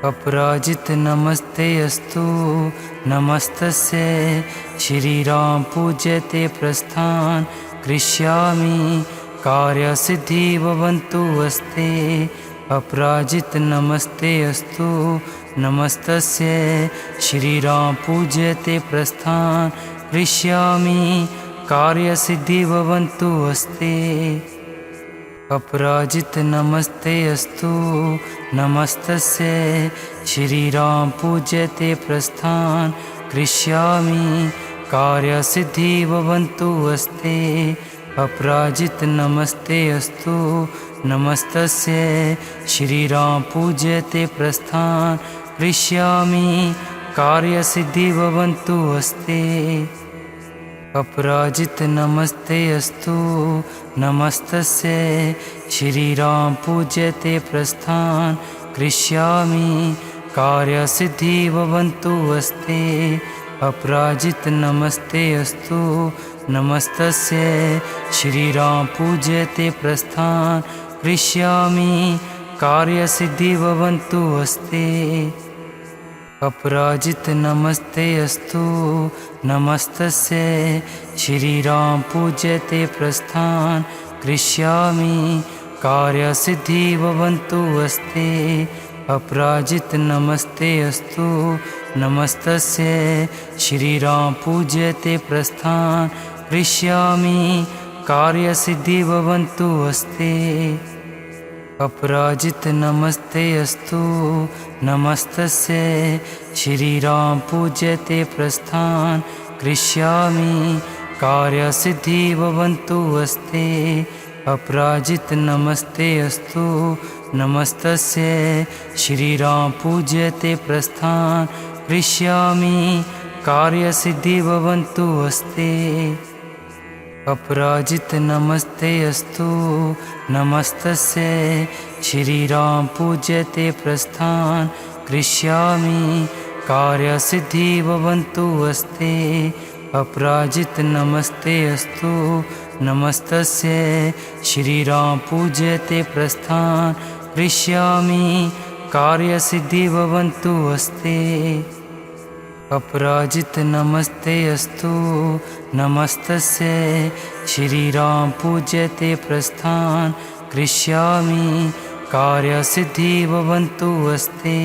अपराजित नमस्ते अस्तु नमस्तस्य श्रीराम पूज्यते प्रस्थान करिष्यामि कार्यसिद्धि भवन्तु अस्ते। अपराजित नमस्ते अस्तु नमस्तस्य श्रीराम पूज्यते प्रस्थान करिष्यामि कार्यसिद्धि भवन्तु अस्ते। अपराजित नमस्ते अस्तु नमस्तस्य श्रीराम पूज्यते प्रस्थान करिष्यामि कार्यसिद्धि भवन्तु अस्ते। अपराजित नमस्ते अस्तु नमस्तस्य श्रीराम पूज्यते प्रस्थान करिष्यामि कार्यसिद्धि भवन्तु अस्ते। अपराजित नमस्ते अस्तु नमस्तस्य श्रीराम पूज्यते प्रस्थान करिष्यामि कार्यसिद्धि भवन्तु अस्ते। अपराजित नमस्ते अस्तु नमस्तस्य श्रीराम पूज्यते प्रस्थान करिष्यामि कार्यसिद्धि भवन्तु अस्ते। अपराजित नमस्ते अस्तु नमस्तस्य श्रीराम पूज्यते प्रस्थान करिष्यामि कार्यसिद्धि भवन्तु अस्ते। अपराजित नमस्ते अस्तु नमस्तस्य श्रीराम पूज्यते प्रस्थान करिष्यामि कार्यसिद्धि भवन्तु अस्ते। अपराजित नमस्ते अस्तु नमस्तस्य श्रीराम पूज्यते प्रस्थान करिष्यामि कार्यसिद्धि भवन्तु अस्ते। अपराजित नमस्ते अस्तु नमस्तस्य श्रीराम पूज्यते प्रस्थान करिष्यामि कार्यसिद्धि भवन्तु अस्ते। अपराजित नमस्ते अस्तु नमस्तस्य श्रीराम पूज्यते प्रस्थान करिष्यामि कार्यसिद्धि भवन्तु अस्ते। अपराजित नमस्ते अस्तु नमस्तस्य श्रीराम पूज्यते प्रस्थान करिष्यामि कार्यसिद्धि भवन्तु अस्ते। अपराजित नमस्ते अस्तु नमस्तस्य श्रीराम पूज्यते प्रस्थान करिष्यामि कार्यसिद्धि भवन्तु अस्ते।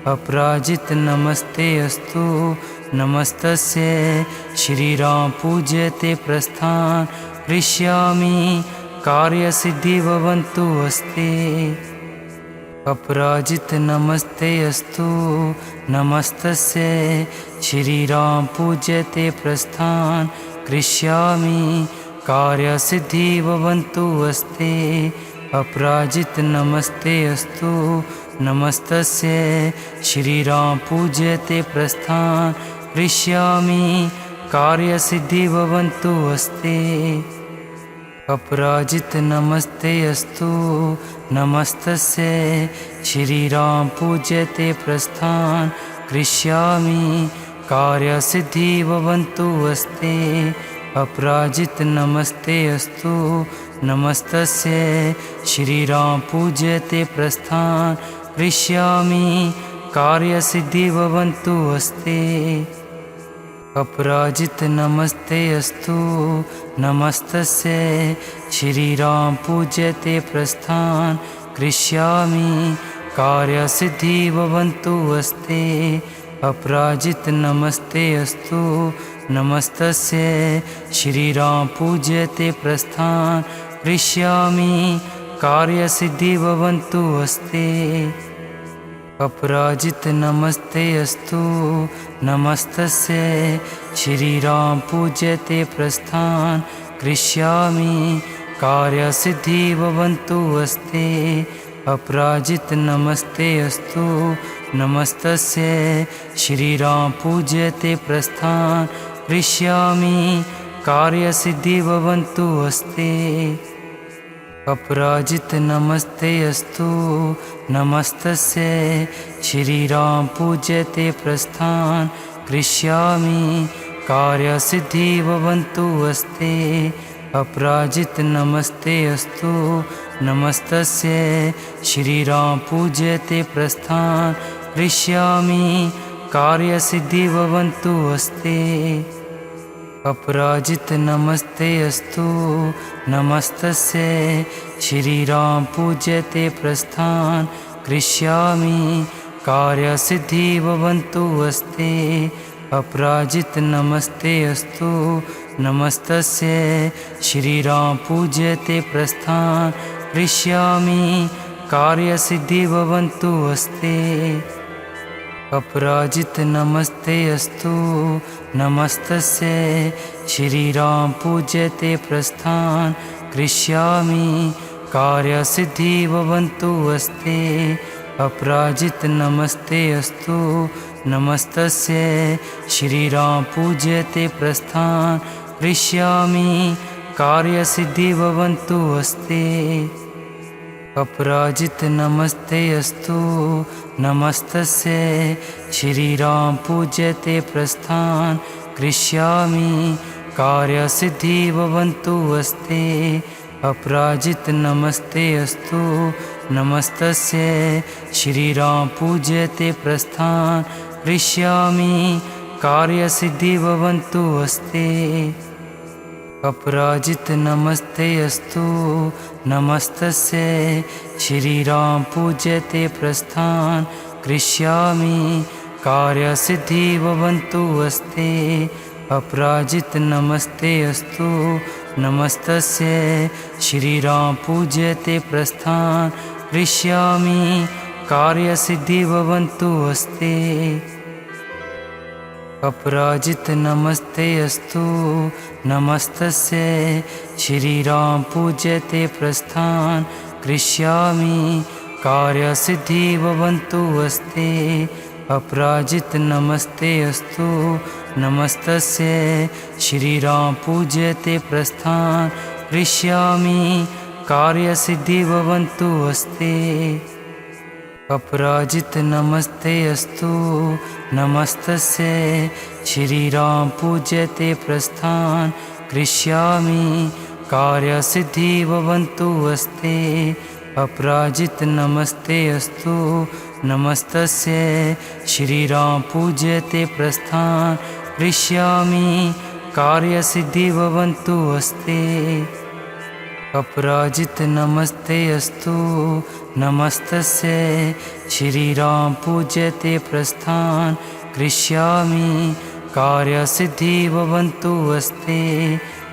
अपराजित नमस्ते अस्तु नमस्तस्य श्रीराम पूज्यते प्रस्थान करिष्यामि कार्यसिद्धि भवन्तु अस्ते। अपराजित नमस्ते अस्तु नमस्तस्य श्रीराम पूज्यते प्रस्थान करिष्यामि कार्यसिद्धि भवन्तु अस्ते। अपराजित नमस्ते अस्तु नमस्तस्य श्रीराम पूज्यते प्रस्थान करिष्यामि कार्यसिद्धि भवन्तु अस्ते। अपराजित नमस्ते अस्तु नमस्तस्य श्रीराम पूज्यते प्रस्थान करिष्यामि कार्यसिद्धि भवन्तु अस्ते। अपराजित नमस्ते अस्तु नमस्तस्य श्रीराम पूज्यते प्रस्थान करिष्यामि कार्यसिद्धि भवन्तु अस्ते। अपराजित नमस्ते अस्तु नमस्तस्य श्रीराम पूज्यते प्रस्थान करिष्यामि कार्यसिद्धि भवन्तु अस्ते। अपराजित नमस्ते अस्तु नमस्तस्य श्रीराम पूज्यते प्रस्थान करिष्यामि कार्यसिद्धि भवन्तु अस्ते। अपराजित नमस्ते अस्तु नमस्तस्य श्रीराम पूज्यते प्रस्थान करिष्यामि कार्यसिद्धि भवन्तु अस्ते। अपराजित नमस्ते अस्तु नमस्तस्य श्रीराम पूज्यते प्रस्थान करिष्यामि कार्यसिद्धि भवन्तु अस्ते। अपराजित नमस्ते अस्तु नमस्तस्य श्रीराम पूज्यते प्रस्थान करिष्यामि कार्यसिद्धि भवन्तु अस्ते। अपराजित नमस्ते अस्तु नमस्तस्य श्रीराम पूज्यते प्रस्थान करिष्यामि कार्यसिद्धि भवन्तु अस्ते। अपराजित नमस्ते अस्तु नमस्तस्यै श्रीराम पूज्यते प्रस्थान करिष्यामि कार्यसिद्धि भवन्तु अस्ते। अपराजित नमस्ते अस्तु नमस्तस्यै श्रीराम पूज्यते प्रस्थान करिष्यामि कार्यसिद्धि भवन्तु अस्ते। अपराजित नमस्ते अस्तु नमस्तस्यै श्रीराम पूज्यते प्रस्थान करिष्यामि कार्यसिद्धि भवन्तु अस्ते। अपराजित नमस्ते अस्तु नमस्तस्यै श्रीराम पूज्यते प्रस्थान करिष्यामि कार्यसिद्धि भवन्तु अस्ते। अपराजित नमस्ते अस्तु नमस्तस्यै श्रीराम पूज्यते प्रस्थान करिष्यामि कार्यसिद्धि भवन्तु अस्ते। अपराजित नमस्ते अस्तु नमस्तस्यै श्रीराम पूज्यते प्रस्थान करिष्यामि कार्यसिद्धि भवन्तु अस्ते। अपराजित नमस्ते अस्तु नमस्तस्यै श्रीराम पूज्यते प्रस्थान करिष्यामि कार्यसिद्धि भवन्तु अस्ते। अपराजित नमस्ते अस्तु नमस्तस्यै श्रीराम पूज्यते प्रस्थान करिष्यामि कार्यसिद्धि भवन्तु अस्ते। अपराजित नमस्ते अस्तु नमस्तस्यै श्रीराम पूज्यते प्रस्थान करिष्यामि कार्यसिद्धि भवन्तु अस्ते। अपराजित नमस्ते अस्तु नमस्तस्यै श्रीराम पूज्यते प्रस्थान करिष्यामि कार्यसिद्धि भवन्तु अस्ते। अपराजित नमस्ते अस्तु नमस्तस्यै श्रीराम पूज्यते प्रस्थान करिष्यामि कार्यसिद्धि भवन्तु अस्ते। अपराजित नमस्ते अस्तु नमस्तस्यै श्रीराम पूज्यते प्रस्थान करिष्यामि कार्यसिद्धि भवन्तु अस्ते। अपराजित नमस्ते अस्तु नमस्तस्यै श्रीराम पूज्यते प्रस्थान करिष्यामि कार्यसिद्धि भवन्तु अस्ते।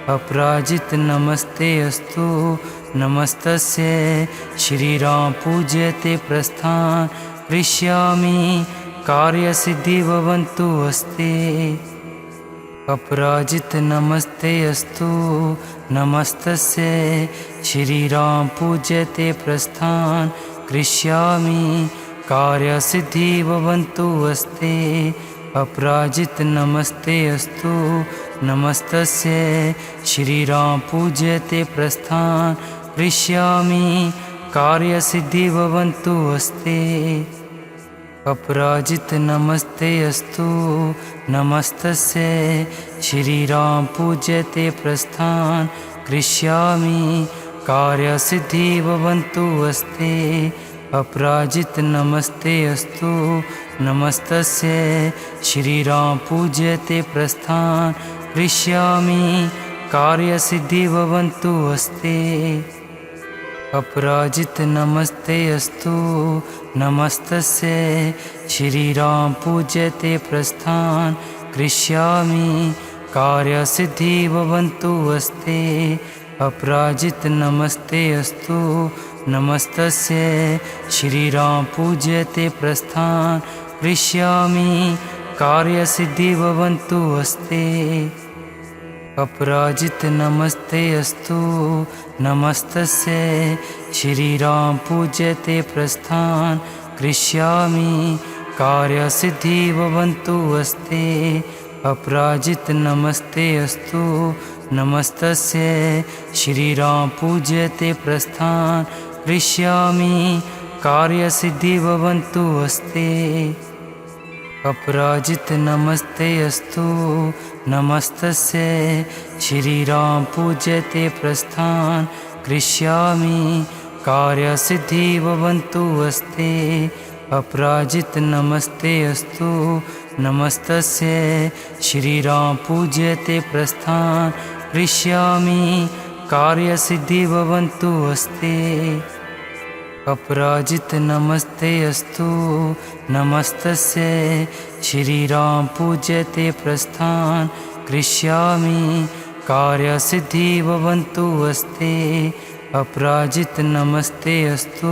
अपराजित नमस्ते अस्तु नमस्तस्यै श्रीराम पूज्यते प्रस्थान करिष्यामि कार्यसिद्धि भवन्तु अस्ते। अपराजित नमस्ते अस्तु नमस्तस्यै श्रीराम पूज्यते प्रस्थान करिष्यामि कार्यसिद्धि भवन्तु अस्ते। अपराजित नमस्ते अस्तु नमस्तस्यै श्रीराम पूज्यते प्रस्थान करिष्यामि कार्यसिद्धि भवन्तु अस्ते। अपराजित नमस्ते अस्तु नमस्तस्यै श्रीराम पूज्यते प्रस्थान करिष्यामि कार्यसिद्धि भवन्तु अस्ते। अपराजित नमस्ते अस्तु नमस्तस्यै श्रीराम पूज्यते प्रस्थान करिष्यामि कार्यसिद्धि भवन्तु अस्ते। अपराजित नमस्ते अस्तु नमस्तस्यै श्रीराम पूज्यते प्रस्थान करिष्यामि कार्यसिद्धि भवन्तु अस्ते। अपराजित नमस्ते अस्तु नमस्तस्यै श्रीराम पूज्यते प्रस्थान करिष्यामि कार्यसिद्धि भवन्तु अस्ते। अपराजित नमस्ते अस्तु नमस्तस्यै श्रीराम पूज्यते प्रस्थान करिष्यामि कार्यसिद्धि भवन्तु अस्ते। अपराजित नमस्ते अस्तु नमस्तस्यै श्रीराम पूज्यते प्रस्थान करिष्यामि कार्यसिद्धि भवन्तु अस्ते। अपराजित नमस्ते अस्तु नमस्तस्यै श्रीराम पूज्यते प्रस्थान करिष्यामि कार्यसिद्धि भवन्तु अस्ते। अपराजित नमस्ते अस्तु नमस्तस्य श्रीराम पूज्यते प्रस्थान करिष्यामि कार्यसिद्धि भवन्तु अस्ते अपराजित नमस्ते अस्तु नमस्तस्य श्रीराम पूज्यते प्रस्थान करिष्यामि कार्यसिद्धि भवन्तु अस्ते अपराजित नमस्ते अस्तु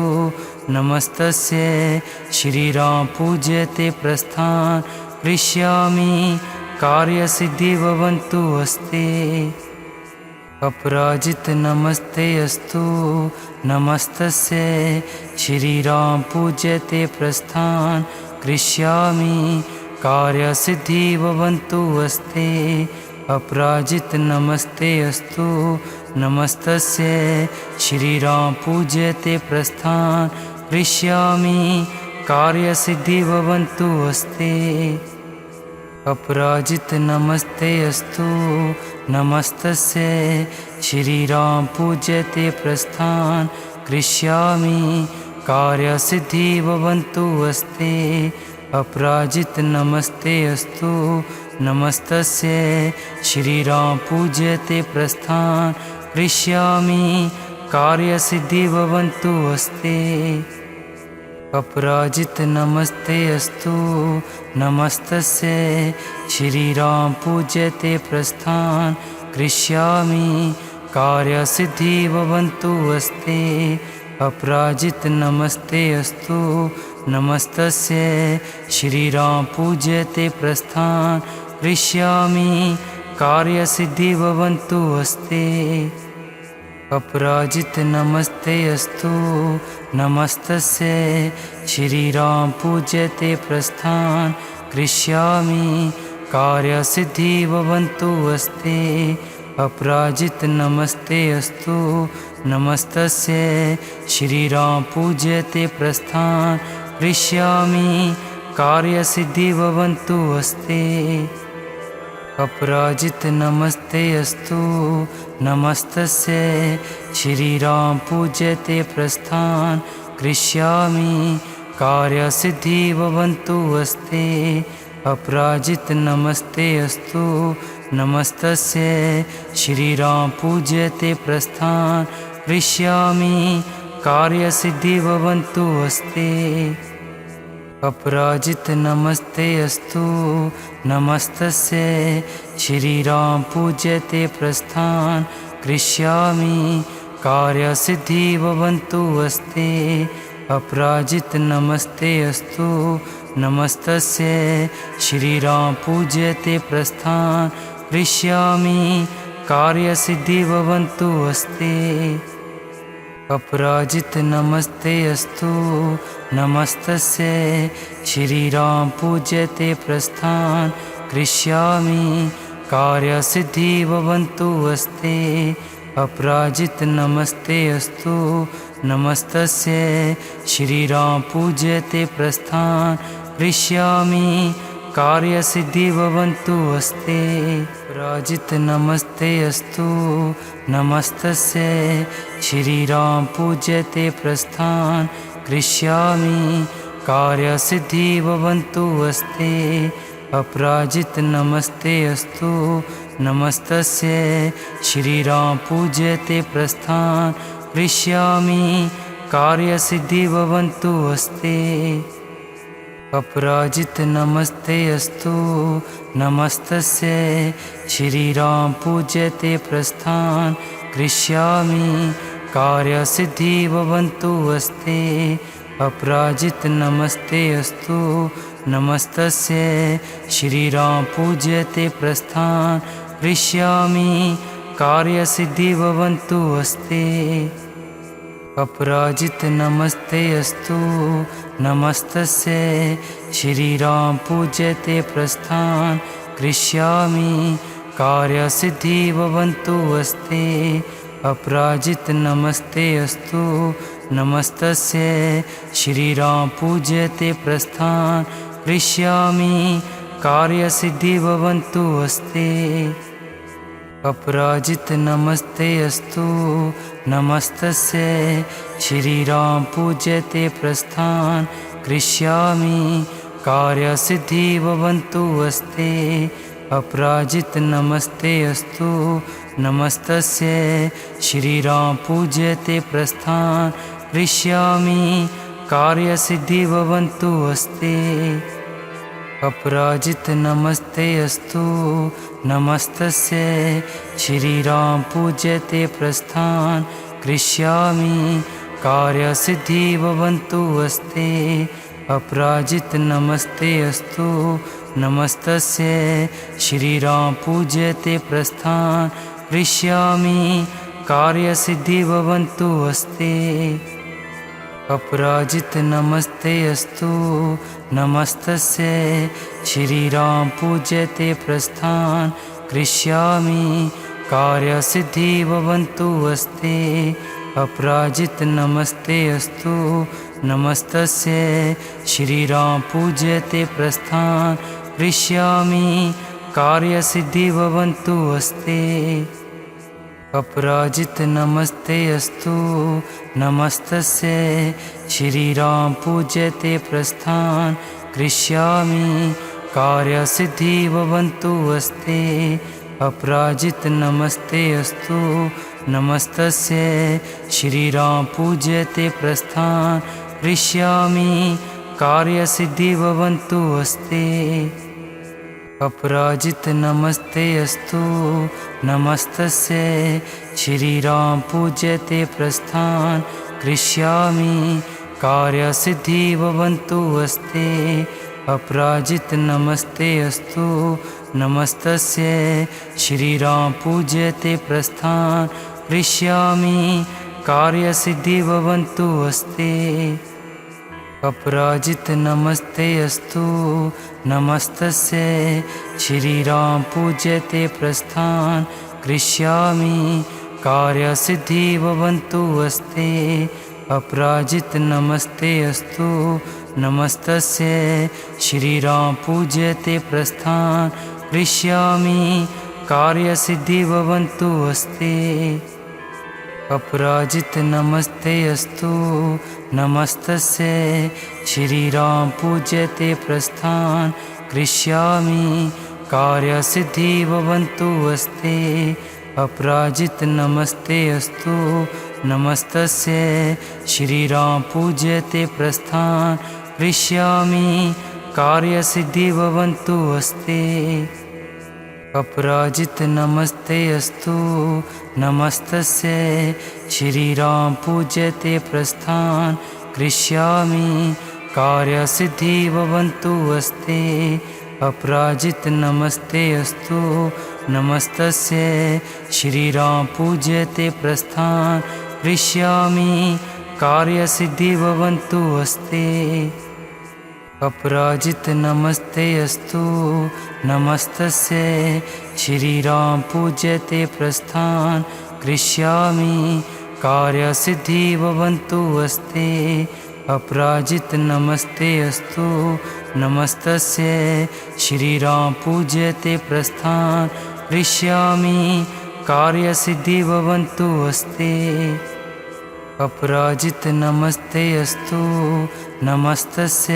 नमस्तस्य श्रीराम पूज्यते प्रस्थान करिष्यामि कार्यसिद्धि भवन्तु अस्ते अपराजित नमस्ते अस्तु नमस्तस्य श्रीराम पूज्यते प्रस्थान करिष्यामि कार्यसिद्धि भवन्तु अस्ते अपराजित नमस्ते अस्तु नमस्तस्य श्रीराम पूज्यते प्रस्थान करिष्यामि कार्यसिद्धि भवन्तु अस्ते अपराजित नमस्ते अस्तु नमस्तस्य श्रीराम पूज्यते प्रस्थान करिष्यामि कार्यसिद्धि भवन्तु अस्ते अपराजित नमस्ते अस्तु नमस्तस्य श्रीराम पूज्यते प्रस्थान करिष्यामि कार्यसिद्धि भवन्तु अस्ते अपराजित नमस्ते अस्तु नमस्तस्य श्रीराम पूज्यते प्रस्थान करिष्यामि कार्यसिद्धि भवन्तु अस्ते अपराजित नमस्ते अस्तु नमस्तस्य श्रीराम पूज्यते प्रस्थान करिष्यामि कार्यसिद्धि भवन्तु अस्ते अपराजित नमस्ते अस्तु नमस्तस्य श्रीराम पूज्यते प्रस्थान करिष्यामि कार्यसिद्धि भवन्तु अस्ते अपराजित नमस्ते अस्तु नमस्तस्य श्रीराम पूज्यते प्रस्थान करिष्यामि कार्यसिद्धि भवन्तु अस्ते अपराजित नमस्ते अस्तु नमस्तस्य श्रीराम पूज्यते प्रस्थान करिष्यामि कार्यसिद्धि भवन्तु अस्ते अपराजित नमस्ते अस्तु नमस्तस्य श्रीराम पूज्यते प्रस्थान करिष्यामि कार्यसिद्धि भवन्तु अस्ते अपराजित नमस्ते अस्तु नमस्तस्य श्रीराम पूज्यते प्रस्थान करिष्यामि कार्यसिद्धि भवन्तु अस्ते अपराजित नमस्ते अस्तु नमस्तस्य श्रीराम पूज्यते प्रस्थान करिष्यामि कार्यसिद्धि भवन्तु अस्ते अपराजित नमस्ते अस्तु नमस्तस्य श्रीराम पूज्यते प्रस्थान करिष्यामि कार्यसिद्धि भवन्तु अस्ते अपराजित नमस्ते अस्तु नमस्तस्य श्रीराम पूज्यते प्रस्थान करिष्यामि कार्यसिद्धि भवन्तु अस्ते अपराजित नमस्ते अस्तु नमस्तस्य श्रीराम पूज्यते प्रस्थान करिष्यामि कार्यसिद्धि भवन्तु अस्ते अपराजित नमस्ते अस्तु नमस्तस्य श्रीराम पूज्यते प्रस्थान करिष्यामि कार्यसिद्धि भवन्तु अस्ते अपराजित नमस्ते अस्तु नमस्तस्य श्रीराम पूज्यते प्रस्थान करिष्यामि कार्यसिद्धि भवन्तु अस्ते अपराजित नमस्ते अस्तु नमस्तस्य श्रीराम पूज्यते प्रस्थान करिष्यामि कार्यसिद्धि भवन्तु अस्ते अपराजित नमस्ते अस्तु नमस्तस्य श्रीराम पूज्यते प्रस्थान करिष्यामि कार्यसिद्धि भवन्तु अस्ते अपराजित नमस्ते अस्तु नमस्तस्य श्रीराम पूज्यते प्रस्थान करिष्यामि कार्यसिद्धि भवन्तु अस्ते अपराजित नमस्ते अस्तु नमस्तस्य श्रीराम पूज्यते प्रस्थान करिष्यामि कार्यसिद्धि भवन्तु अस्ते अपराजित नमस्ते अस्तु नमस्तस्य श्रीराम पूज्यते प्रस्थान करिष्यामि कार्यसिद्धि भवन्तु अस्ते अपराजित नमस्ते अस्तु नमस्तस्य श्रीराम पूज्यते प्रस्थान करिष्यामि कार्यसिद्धि भवन्तु अस्ते अपराजित नमस्ते अस्तु नमस्तस्य श्रीराम पूज्यते प्रस्थान करिष्यामि कार्यसिद्धि भवन्तु अस्ते अपराजित नमस्ते अस्तु नमस्तस्य श्रीराम पूज्यते प्रस्थान करिष्यामि कार्यसिद्धि भवन्तु अस्ते अपराजित नमस्ते अस्तु नमस्तस्य श्रीराम पूज्यते प्रस्थान करिष्यामि कार्यसिद्धि भवन्तु अस्ते अपराजित नमस्ते अस्तु नमस्तस्य श्रीराम पूज्यते प्रस्थान करिष्यामि कार्यसिद्धि भवन्तु अस्ते अपराजित नमस्ते अस्तु नमस्तस्य श्रीराम पूज्यते प्रस्थान करिष्यामि कार्यसिद्धि भवन्तु अस्ते अपराजित नमस्ते अस्तु नमस्तस्य श्रीराम पूज्यते प्रस्थान करिष्यामि कार्यसिद्धि भवन्तु अस्ते अपराजित नमस्ते अस्तु नमस्तस्य श्रीराम पूज्यते प्रस्थान करिष्यामि कार्यसिद्धि भवन्तु अस्ते अपराजित नमस्ते अस्तु नमस्तस्य श्रीराम पूज्यते प्रस्थान करिष्यामि कार्यसिद्धि भवन्तु अस्ते अपराजित नमस्ते अस्तु नमस्तस्य श्रीराम पूज्यते प्रस्थान करिष्यामि कार्यसिद्धि भवन्तु अस्ते अपराजित नमस्ते अस्तु नमस्तस्य श्रीराम पूज्यते प्रस्थान करिष्यामि कार्यसिद्धि भवन्तु अस्ते अपराजित नमस्ते अस्तु नमस्तस्य श्रीराम पूज्यते प्रस्थान करिष्यामि कार्यसिद्धि भवन्तु अस्ते अपराजित नमस्ते अस्तु नमस्तस्य श्रीराम पूज्यते प्रस्थान करिष्यामि कार्यसिद्धि भवन्तु अस्ते अपराजित नमस्ते अस्तु नमस्तस्य श्रीराम पूज्यते प्रस्थान करिष्यामि कार्यसिद्धि भवन्तु अस्ते अपराजित नमस्ते अस्तु नमस्तस्य श्रीराम पूज्यते प्रस्थान करिष्यामि कार्यसिद्धि भवन्तु अस्ते अपराजित नमस्ते अस्तु नमस्तस्य श्रीराम पूज्यते प्रस्थान करिष्यामि कार्यसिद्धि भवन्तु अस्ते अपराजित नमस्ते अस्तु नमस्तस्य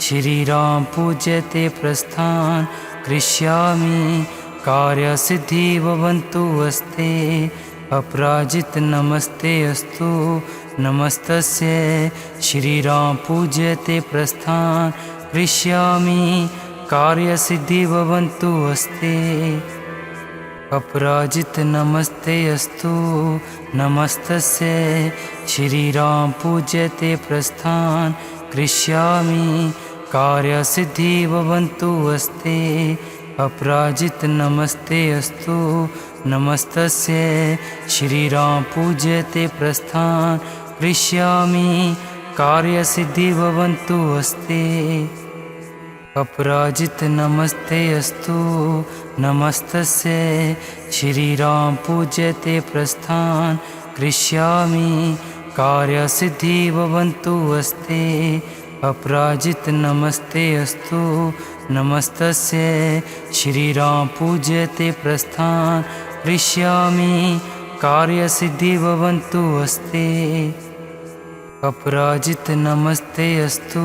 श्रीराम पूज्यते प्रस्थान करिष्यामि कार्यसिद्धि भवन्तु अस्ते अपराजित नमस्ते अस्तु नमस्तस्य श्रीराम पूज्यते प्रस्थान करिष्यामि कार्यसिद्धि भवन्तु अस्ते अपराजित नमस्ते अस्तु नमस्तस्य श्रीराम पूज्यते प्रस्थान करिष्यामि कार्यसिद्धि भवन्तु अस्ते अपराजित नमस्ते अस्तु नमस्तस्य श्रीराम पूज्यते प्रस्थान करिष्यामि कार्यसिद्धि भवन्तु अस्ते अपराजित नमस्ते अस्तु नमस्तस्य श्रीराम पूज्यते प्रस्थान करिष्यामि कार्यसिद्धि भवन्तु अस्ते अपराजित नमस्ते अस्तु नमस्तस्य श्रीराम पूज्यते प्रस्थान करिष्यामि कार्यसिद्धि भवन्तु अस्ते अपराजित नमस्ते अस्तु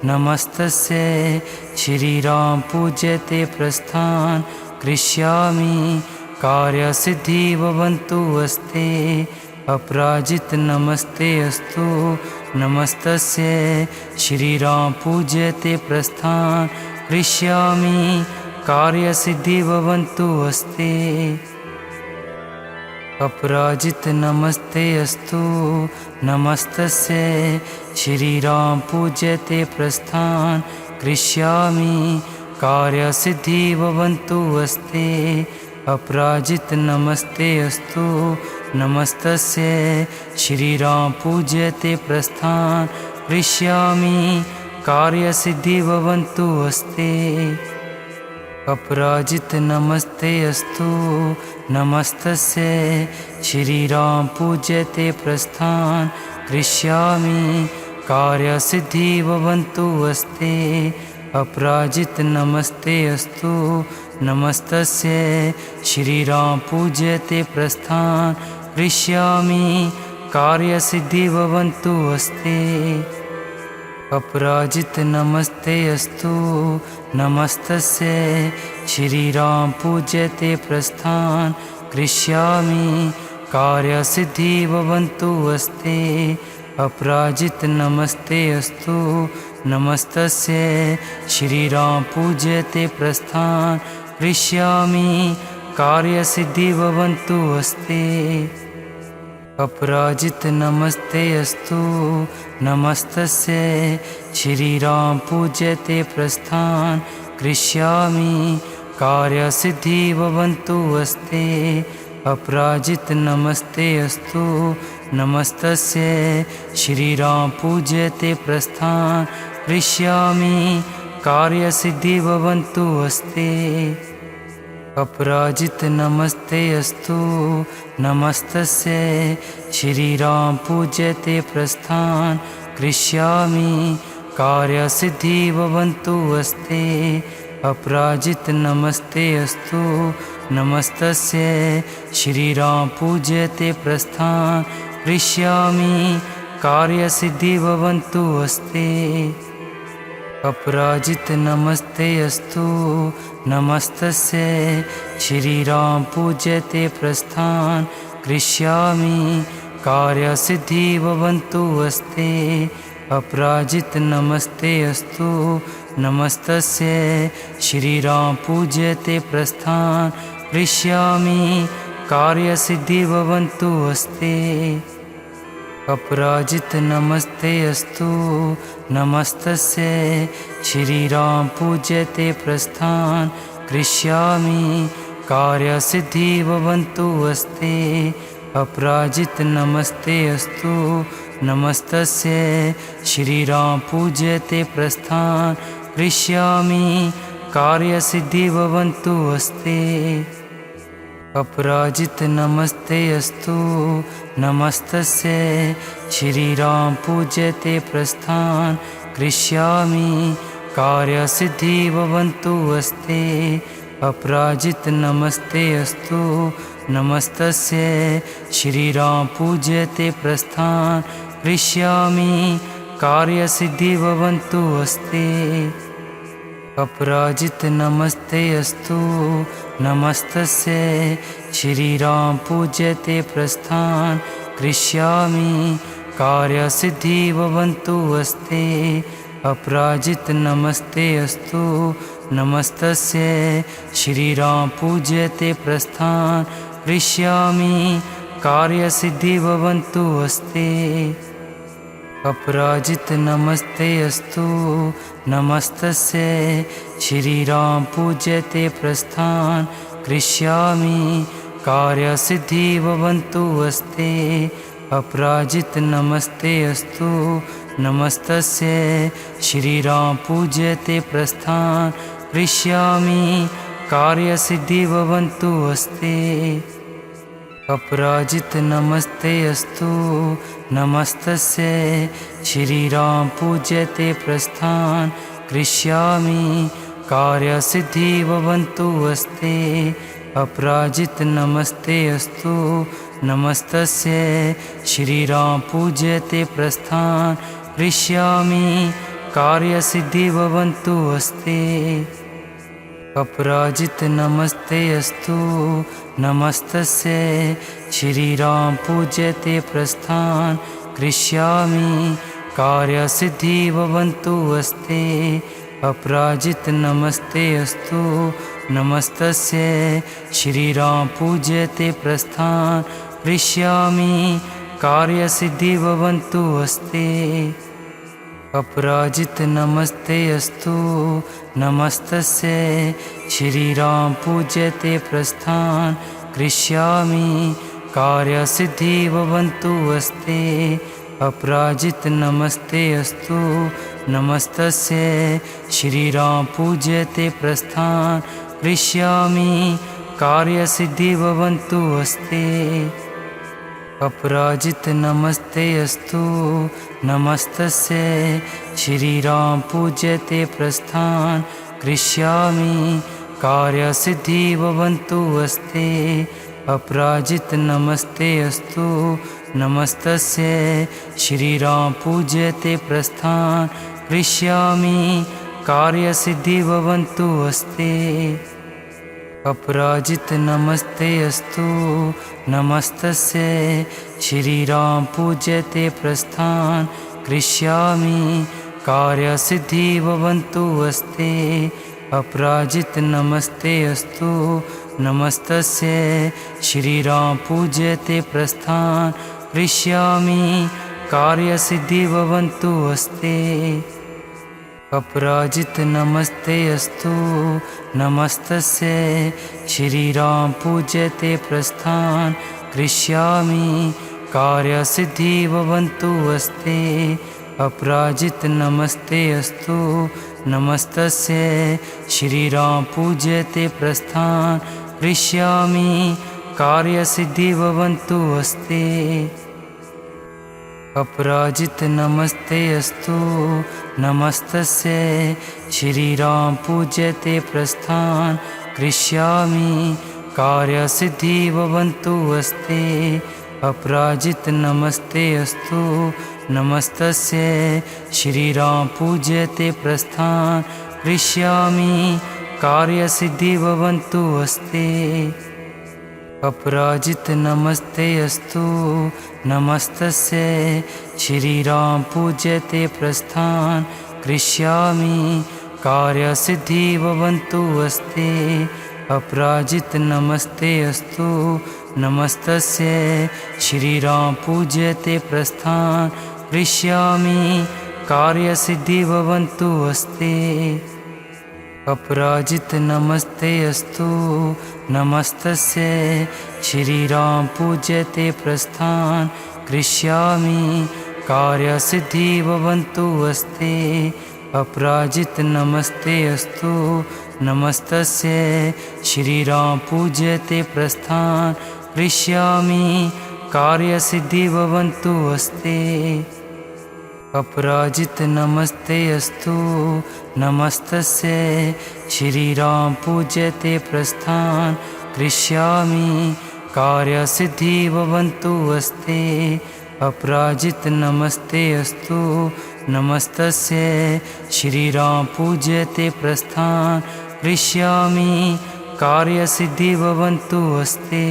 नमस्तस्य श्रीराम पूज्यते प्रस्थान करिष्यामि कार्यसिद्धि भवन्तु अस्ते अपराजित नमस्ते अस्तु नमस्तस्य श्रीराम पूज्यते प्रस्थान करिष्यामि कार्यसिद्धि भवन्तु अस्ते अपराजित नमस्ते अस्तु नमस्तस्य श्रीराम पूज्यते प्रस्थान करिष्यामि कार्यसिद्धि भवन्तु अस्ते अपराजित नमस्ते अस्तु नमस्तस्य श्रीराम पूज्यते प्रस्थान करिष्यामि कार्यसिद्धि भवन्तु अस्ते अपराजित नमस्ते अस्तु नमस्तस्य श्रीराम पूज्यते प्रस्थान करिष्यामि कार्यसिद्धि भवन्तु अस्ते अपराजित नमस्ते अस्तु नमस्तस्य श्रीराम पूज्यते प्रस्थान करिष्यामि कार्यसिद्धि भवन्तु अस्ते अपराजित नमस्ते अस्तु नमस्तस्य श्रीराम पूज्यते प्रस्थान करिष्यामि कार्यसिद्धि भवन्तु अस्ते अपराजित नमस्ते अस्तु नमस्तस्य श्रीराम पूज्यते प्रस्थान करिष्यामि कार्यसिद्धि भवन्तु अस्ते अपराजित नमस्ते अस्तु नमस्तस्य श्रीराम पूज्यते प्रस्थान करिष्यामि कार्यसिद्धि भवन्तु अस्ते अपराजित नमस्ते अस्तु नमस्तस्य श्रीराम पूज्यते प्रस्थान करिष्यामि कार्यसिद्धि भवन्तु अस्ते अपराजित नमस्ते अस्तु नमस्तस्य श्रीराम पूज्यते प्रस्थान करिष्यामि कार्यसिद्धि भवन्तु अस्ते अपराजित नमस्ते अस्तु नमस्तस्य श्रीराम पूज्यते प्रस्थान करिष्यामि कार्यसिद्धि भवन्तु अस्ते अपराजित नमस्ते अस्तु नमस्तस्य श्रीराम पूज्यते प्रस्थान करिष्यामि कार्यसिद्धि भवन्तु अस्ते अपराजित नमस्ते अस्तु नमस्तस्य श्रीराम पूज्यते प्रस्थान करिष्यामि कार्यसिद्धि भवन्तु अस्ते अपराजित नमस्ते अस्तु नमस्तस्य श्रीराम पूज्यते प्रस्थान करिष्यामि कार्यसिद्धि भवन्तु अस्ते अपराजित नमस्ते अस्तु नमस्तस्य श्रीराम पूज्यते प्रस्थान करिष्यामि कार्यसिद्धि भवन्तु अस्ते अपराजित नमस्ते अस्तु नमस्तस्य श्रीराम पूज्यते प्रस्थान करिष्यामि कार्यसिद्धि भवन्तु अस्ते अपराजित नमस्ते अस्तु नमस्तस्य श्रीराम पूज्यते प्रस्थान करिष्यामि कार्यसिद्धि भवन्तु अस्ते अपराजित नमस्ते अस्तु नमस्तस्य श्रीराम पूज्यते प्रस्थान करिष्यामि कार्यसिद्धि भवन्तु अस्ते अपराजित नमस्ते अस्तु नमस्तस्य श्रीराम पूज्यते प्रस्थान करिष्यामि कार्यसिद्धि भवन्तु अस्ते अपराजित नमस्ते अस्तु नमस्तस्य श्रीराम पूज्यते प्रस्थान करिष्यामि कार्यसिद्धि भवन्तु अस्ते अपराजित नमस्ते अस्तु नमस्तस्य श्रीराम पूज्यते प्रस्थान करिष्यामि कार्यसिद्धि भवन्तु अस्ते अपराजित नमस्ते अस्तु नमस्तस्य श्रीराम पूज्यते प्रस्थान करिष्यामि कार्यसिद्धि भवन्तु अस्ते अपराजित नमस्ते अस्तु नमस्तस्य श्रीराम पूज्यते प्रस्थान करिष्यामि कार्यसिद्धि भवन्तु अस्ते अपराजित नमस्ते अस्तु नमस्तस्य श्रीराम पूज्यते प्रस्थान करिष्यामि कार्यसिद्धि भवन्तु अस्ते अपराजित नमस्ते अस्तु नमस्तस्य श्रीराम पूज्यते प्रस्थान करिष्यामि कार्यसिद्धि भवन्तु अस्ते अपराजित नमस्ते अस्तु नमस्तस्य श्रीराम पूज्यते प्रस्थान करिष्यामि कार्यसिद्धि भवन्तु अस्ते अपराजित नमस्ते अस्तु नमस्तस्य श्रीराम पूज्यते प्रस्थान करिष्यामि कार्यसिद्धि भवन्तु अस्ते अपराजित नमस्ते अस्तु नमस्तस्य श्रीराम पूज्यते प्रस्थान करिष्यामि कार्यसिद्धि भवन्तु अस्ते अपराजित नमस्ते अस्तु नमस्तस्य श्रीराम पूज्यते प्रस्थान करिष्यामि कार्यसिद्धि भवन्तु अस्ते अपराजित नमस्ते अस्तु नमस्तस्य श्रीराम पूज्यते प्रस्थान करिष्यामि कार्यसिद्धि भवन्तु अस्ते अपराजित नमस्ते अस्तु नमस्तस्य श्रीराम पूज्यते प्रस्थान करिष्यामि कार्यसिद्धि भवन्तु अस्ते अपराजित नमस्ते अस्तु नमस्तस्य श्रीराम पूज्यते प्रस्थान करिष्यामि कार्यसिद्धि भवन्तु अस्ते अपराजित नमस्ते अस्तु नमस्तस्य श्रीराम पूज्यते प्रस्थान करिष्यामि कार्यसिद्धि भवन्तु अस्ते अपराजित नमस्ते अस्तु नमस्तस्य श्रीराम पूज्यते प्रस्थान करिष्यामि कार्यसिद्धि भवन्तु अस्ते अपराजित नमस्ते अस्तु नमस्तस्य श्रीराम पूज्यते प्रस्थान करिष्यामि कार्यसिद्धि भवन्तु अस्ते अपराजित नमस्ते अस्तु नमस्तस्य श्रीराम पूज्यते प्रस्थान करिष्यामि कार्यसिद्धि भवन्तु अस्ते अपराजित नमस्ते अस्तु नमस्तस्य श्रीराम पूज्यते प्रस्थान करिष्यामि कार्यसिद्धि भवन्तु अस्ते अपराजित नमस्ते अस्तु नमस्तस्य श्रीराम पूज्यते प्रस्थान करिष्यामि कार्यसिद्धि भवन्तु अस्ते अपराजित नमस्ते अस्तु नमस्तस्य श्रीराम पूज्यते प्रस्थान करिष्यामि कार्यसिद्धि भवन्तु अस्ते अपराजित नमस्ते अस्तु नमस्तस्य श्रीराम पूज्यते प्रस्थान करिष्यामि कार्यसिद्धि भवन्तु अस्ते अपराजित नमस्ते अस्तु नमस्तस्य श्रीराम पूज्यते प्रस्थान करिष्यामि कार्यसिद्धि भवन्तु अस्ते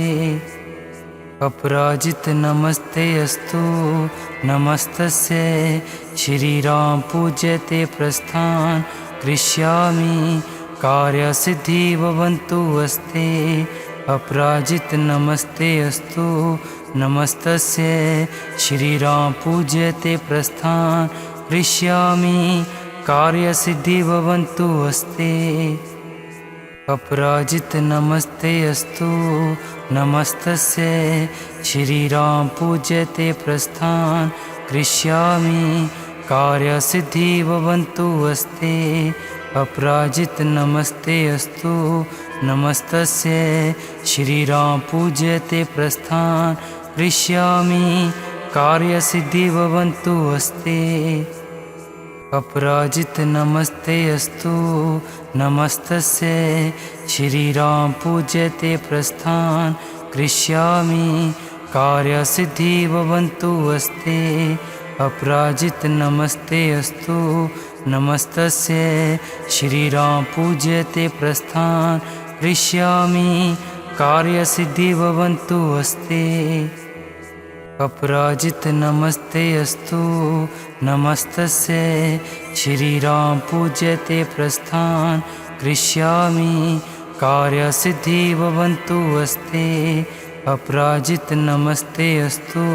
अपराजित नमस्ते अस्तु नमस्तस्य श्रीराम पूज्यते प्रस्थान करिष्यामि कार्यसिद्धि भवन्तु अस्ते अपराजित नमस्ते अस्तु नमस्तस्य श्रीराम पूज्यते प्रस्थान करिष्यामि कार्यसिद्धि भवन्तु अस्ते अपराजित नमस्ते अस्तु नमस्तस्य श्रीराम पूज्यते प्रस्थान करिष्यामि कार्यसिद्धि भवन्तु अस्ते अपराजित नमस्ते अस्तु नमस्तस्य श्रीराम पूज्यते प्रस्थान करिष्यामि कार्यसिद्धि भवन्तु अस्ते अपराजित नमस्ते अस्तु नमस्तस्यै श्रीराम पूज्यते प्रस्थान करिष्यामि कार्यसिद्धि भवन्तु अस्ते अपराजित नमस्ते अस्तु नमस्तस्यै श्रीराम पूज्यते प्रस्थान करिष्यामि कार्यसिद्धि भवन्तु अस्ते अपराजित नमस्ते अस्तु नमस्तस्यै श्रीराम पूज्यते प्रस्थान करिष्यामि कार्यसिद्धि भवन्तु अस्ते अपराजित नमस्ते अस्तु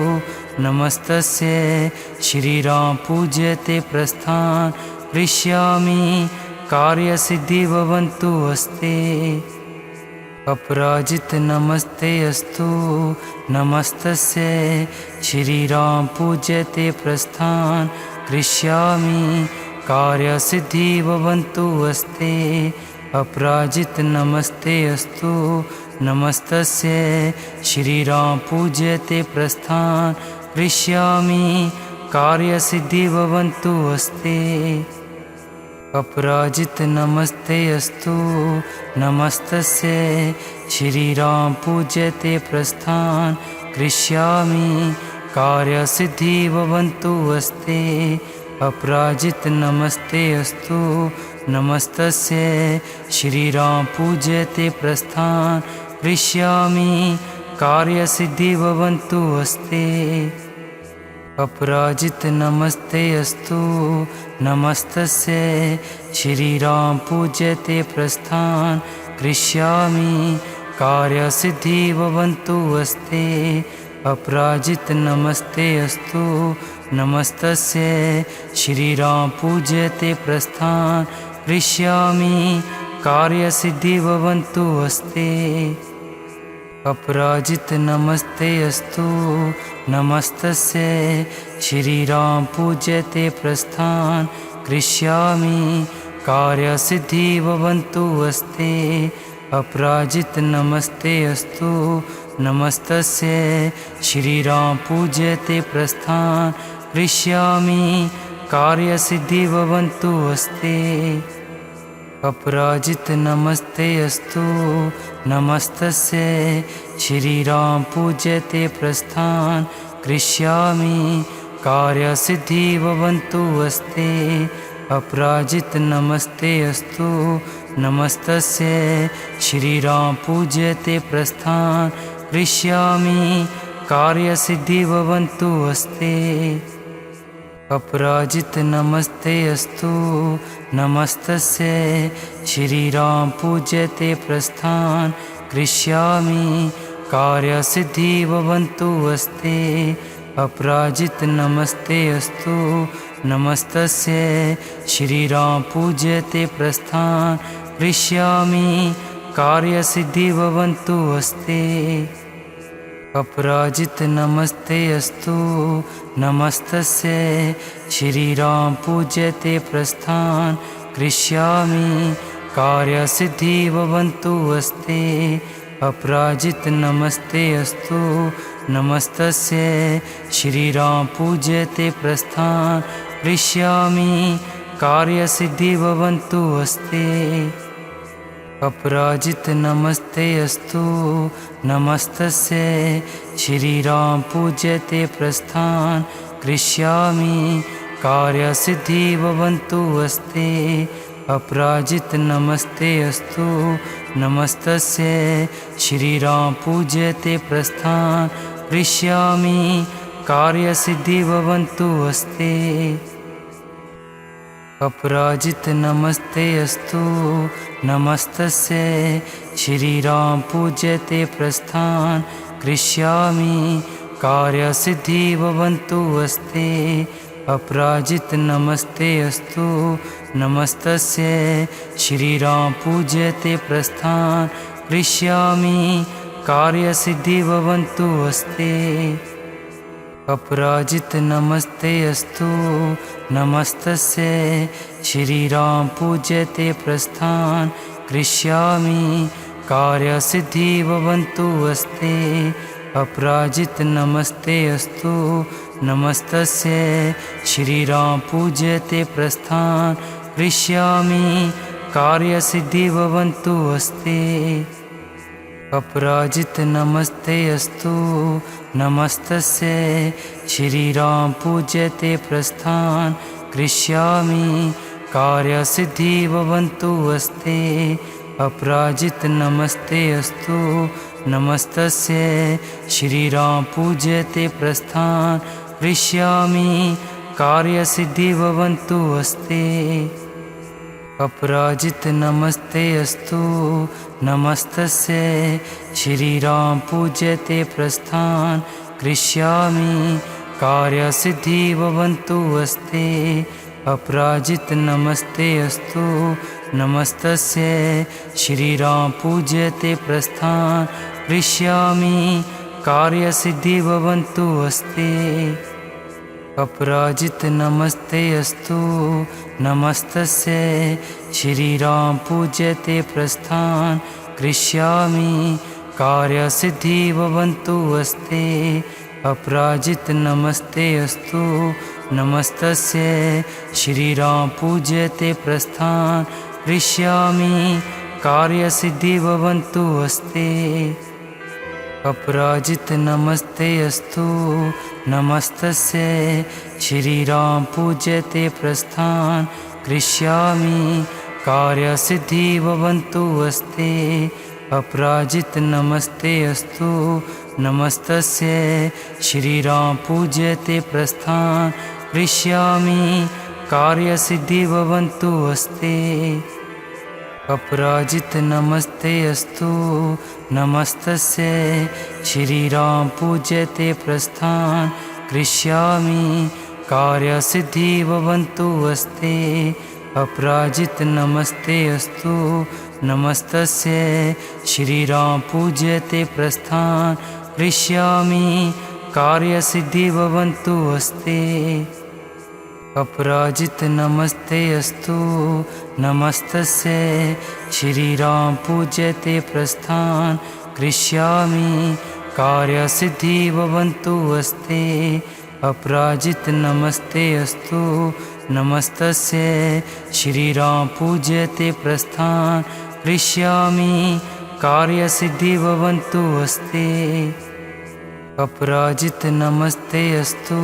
नमस्तस्यै श्रीराम पूज्यते प्रस्थान करिष्यामि कार्यसिद्धि भवन्तु अस्ते अपराजित नमस्ते अस्तु नमस्तस्यै श्रीराम पूज्यते प्रस्थान करिष्यामि कार्यसिद्धि भवन्तु अस्ते अपराजित नमस्ते अस्तु नमस्तस्यै श्रीराम पूज्यते प्रस्थान करिष्यामि कार्यसिद्धि भवन्तु अस्ते अपराजित नमस्ते अस्तु नमस्तस्यै श्रीराम पूज्यते प्रस्थान करिष्यामि कार्यसिद्धि भवन्तु अस्ते अपराजित नमस्ते अस्तु नमस्तस्यै श्रीराम पूज्यते प्रस्थान करिष्यामि कार्यसिद्धि भवन्तु अस्ते अपराजित नमस्ते अस्तु नमस्तस्यै श्रीराम पूज्यते प्रस्थान करिष्यामि कार्यसिद्धि भवन्तु अस्ते अपराजित नमस्ते अस्तु नमस्तस्यै श्रीराम पूज्यते प्रस्थान करिष्यामि कार्यसिद्धि भवन्तु अस्ते अपराजित नमस्ते अस्तु नमस्तस्यै श्रीराम पूज्यते प्रस्थान करिष्यामि कार्यसिद्धि भवन्तु अस्ते अपराजित नमस्ते अस्तु नमस्तस्यै श्रीराम पूज्यते प्रस्थान करिष्यामि कार्यसिद्धि भवन्तु अस्ते अपराजित नमस्ते अस्तु नमस्तस्यै श्रीराम पूज्यते प्रस्थान करिष्यामि कार्यसिद्धि भवन्तु अस्ते अपराजित नमस्ते अस्तु नमस्तस्यै श्रीराम पूज्यते प्रस्थान करिष्यामि कार्यसिद्धि भवन्तु अस्ते अपराजित नमस्ते अस्तु नमस्तस्यै श्रीराम पूज्यते प्रस्थान करिष्यामि कार्यसिद्धि भवन्तु अस्ते अपराजित नमस्ते अस्तु नमस्तस्यै श्रीराम पूज्यते प्रस्थान करिष्यामि कार्यसिद्धि भवन्तु अस्ते अपराजित नमस्ते अस्तु नमस्तस्यै श्रीराम पूज्यते प्रस्थान करिष्यामि कार्यसिद्धि भवन्तु अस्ते अपराजित नमस्ते अस्तु नमस्तस्यै श्रीराम पूज्यते प्रस्थान करिष्यामि कार्यसिद्धि भवन्तु अस्ते अपराजित नमस्ते अस्तु नमस्तस्यै श्रीराम पूज्यते प्रस्थान करिष्यामि कार्यसिद्धि भवन्तु अस्ते अपराजित नमस्ते अस्तु नमस्तस्यै श्रीराम पूज्यते प्रस्थान करिष्यामि कार्यसिद्धि भवन्तु अस्ते अपराजित नमस्ते अस्तु नमस्तस्यै श्रीराम पूज्यते प्रस्थान करिष्यामि कार्यसिद्धि भवन्तु अस्ते अपराजित नमस्ते अस्तु नमस्तस्यै श्रीराम पूज्यते प्रस्थान करिष्यामि कार्यसिद्धि भवन्तु अस्ते अपराजित नमस्ते अस्तु नमस्तस्यै श्रीराम पूज्यते प्रस्थान करिष्यामि कार्यसिद्धि भवन्तु अस्ते अपराजित नमस्ते अस्तु नमस्तस्य श्रीराम पूज्यते प्रस्थान करिष्यामि कार्यसिद्धि भवन्तु अस्ते अपराजित नमस्ते अस्तु नमस्तस्य श्रीराम पूज्यते प्रस्थान करिष्यामि कार्यसिद्धि भवन्तु अस्ते अपराजित नमस्ते अस्तु नमस्तस्य श्रीराम पूज्यते प्रस्थान करिष्यामि कार्यसिद्धि भवन्तु अस्ते अपराजित नमस्ते अस्तु नमस्तस्य श्रीराम पूज्यते प्रस्थान करिष्यामि कार्यसिद्धि भवन्तु अस्ते अपराजित नमस्ते अस्तु नमस्तस्य श्रीराम पूज्यते प्रस्थान करिष्यामि कार्यसिद्धि भवन्तु अस्ते अपराजित नमस्ते अस्तु नमस्तस्य श्रीराम पूज्यते प्रस्थान करिष्यामि कार्यसिद्धि भवन्तु अस्ते अपराजित नमस्ते अस्तु नमस्तस्य श्रीराम पूज्यते प्रस्थान करिष्यामि कार्यसिद्धि भवन्तु अस्ते अपराजित नमस्ते अस्तु नमस्तस्य श्रीराम पूज्यते प्रस्थान करिष्यामि कार्यसिद्धि भवन्तु अस्ते अपराजित नमस्ते अस्तु नमस्तस्य श्रीराम पूज्यते प्रस्थान करिष्यामि कार्यसिद्धि भवन्तु अस्ते अपराजित नमस्ते अस्तु नमस्तस्य श्रीराम पूज्यते प्रस्थान करिष्यामि कार्यसिद्धि भवन्तु अस्ते अपराजित नमस्ते अस्तु नमस्तस्य श्रीराम पूज्यते प्रस्थान करिष्यामि कार्यसिद्धि भवन्तु अस्ते अपराजित नमस्ते अस्तु नमस्तस्य श्रीराम पूज्यते प्रस्थान करिष्यामि कार्यसिद्धि भवन्तु अस्ते अपराजित नमस्ते अस्तु नमस्तस्य श्रीराम पूज्यते प्रस्थान करिष्यामि कार्यसिद्धि भवन्तु अस्ते अपराजित नमस्ते अस्तु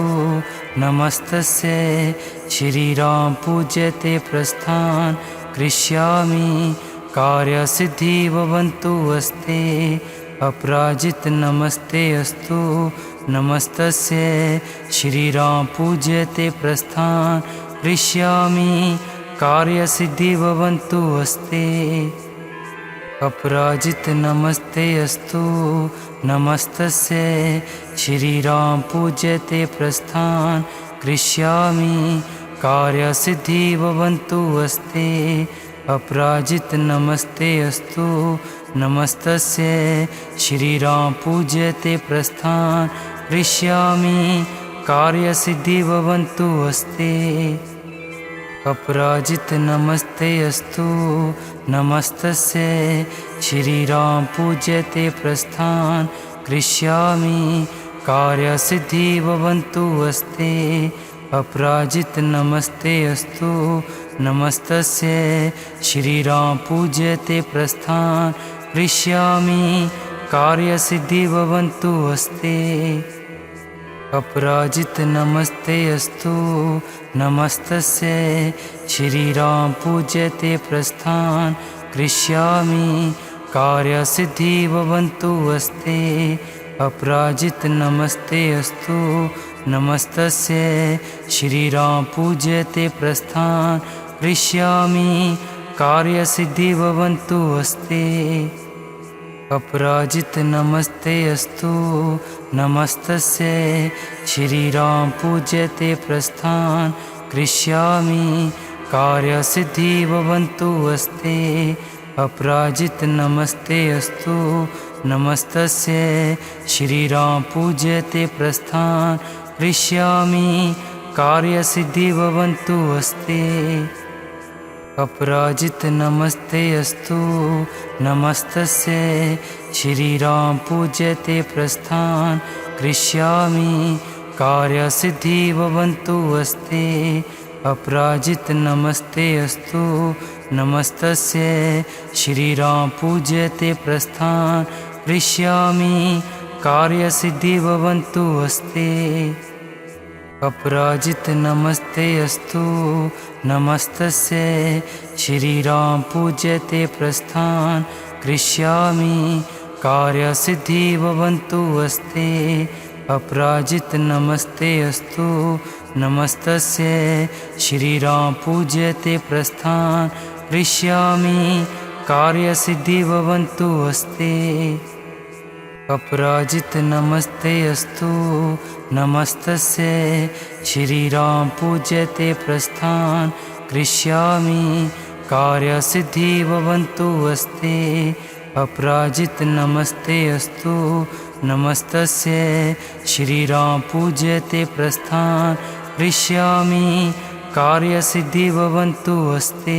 नमस्तस्य श्रीराम पूज्यते प्रस्थान करिष्यामि कार्यसिद्धि भवन्तु अस्ते अपराजित नमस्ते अस्तु नमस्तस्य श्रीराम पूज्यते प्रस्थान करिष्यामि कार्यसिद्धि भवन्तु अस्ते अपराजित नमस्ते अस्तु नमस्तस्य श्रीराम पूज्यते प्रस्थान करिष्यामि कार्यसिद्धि भवन्तु अस्ते अपराजित नमस्ते अस्तु नमस्तस्य श्रीराम पूज्यते प्रस्थान करिष्यामि कार्यसिद्धि भवन्तु अस्ते अपराजित नमस्ते अस्तु नमस्तस्य श्रीराम पूज्यते प्रस्थान करिष्यामि कार्यसिद्धि भवन्तु अस्ते अपराजित नमस्ते अस्तु नमस्तस्य श्रीराम पूज्यते प्रस्थान करिष्यामि कार्यसिद्धि भवन्तु अस्ते अपराजित नमस्ते अस्तु नमस्तस्य श्रीराम पूज्यते प्रस्थान करिष्यामि कार्यसिद्धि भवन्तु अस्ते अपराजित नमस्ते अस्तु नमस्तस्य श्रीराम पूज्यते प्रस्थान करिष्यामि कार्यसिद्धि भवन्तु अस्ते अपराजित नमस्ते अस्तु नमस्तस्य श्रीराम पूज्यते प्रस्थान करिष्यामि कार्यसिद्धि भवन्तु अस्ते अपराजित नमस्ते अस्तु नमस्तस्य श्रीराम पूज्यते प्रस्थान करिष्यामि कार्यसिद्धि भवन्तु अस्ते अपराजित नमस्ते अस्तु नमस्तस्य श्रीराम पूज्यते प्रस्थान करिष्यामि कार्यसिद्धि भवन्तु अस्ते अपराजित नमस्ते अस्तु नमस्तस्य श्रीराम पूज्यते प्रस्थान करिष्यामि कार्यसिद्धि भवन्तु अस्ते अपराजित नमस्ते अस्तु नमस्तस्य श्रीराम पूज्यते प्रस्थान करिष्यामि कार्यसिद्धि भवन्तु अस्ते अपराजित नमस्ते अस्तु नमस्तस्य श्रीराम पूज्यते प्रस्थान करिष्यामि कार्यसिद्धि भवन्तु अस्ते अपराजित नमस्ते अस्तु नमस्तस्य श्रीराम पूज्यते प्रस्थान करिष्यामि कार्यसिद्धि भवन्तु अस्ते अपराजित नमस्ते अस्तु नमस्तस्य श्रीराम पूज्यते प्रस्थान करिष्यामि कार्यसिद्धि भवन्तु अस्ते।